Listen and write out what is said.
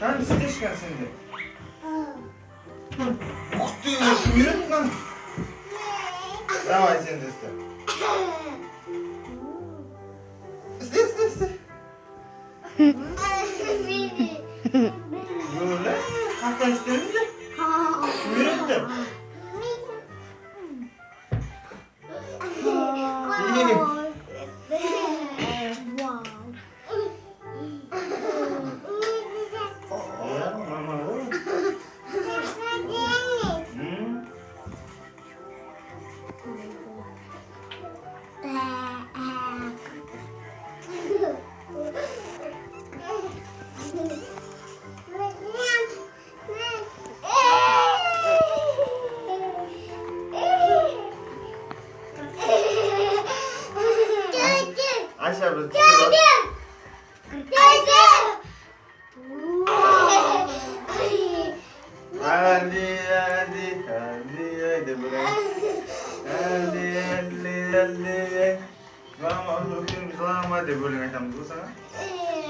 Tamam işte çıkar sen de. Uçtu, yürüt lan. Давай sen de iste. İste. Böyle, hasta isterim de. Yürüttüm. Aşağı bir Hadi buraya. Hadi. Lama oğlum, lama de böyle ne yaptın sana?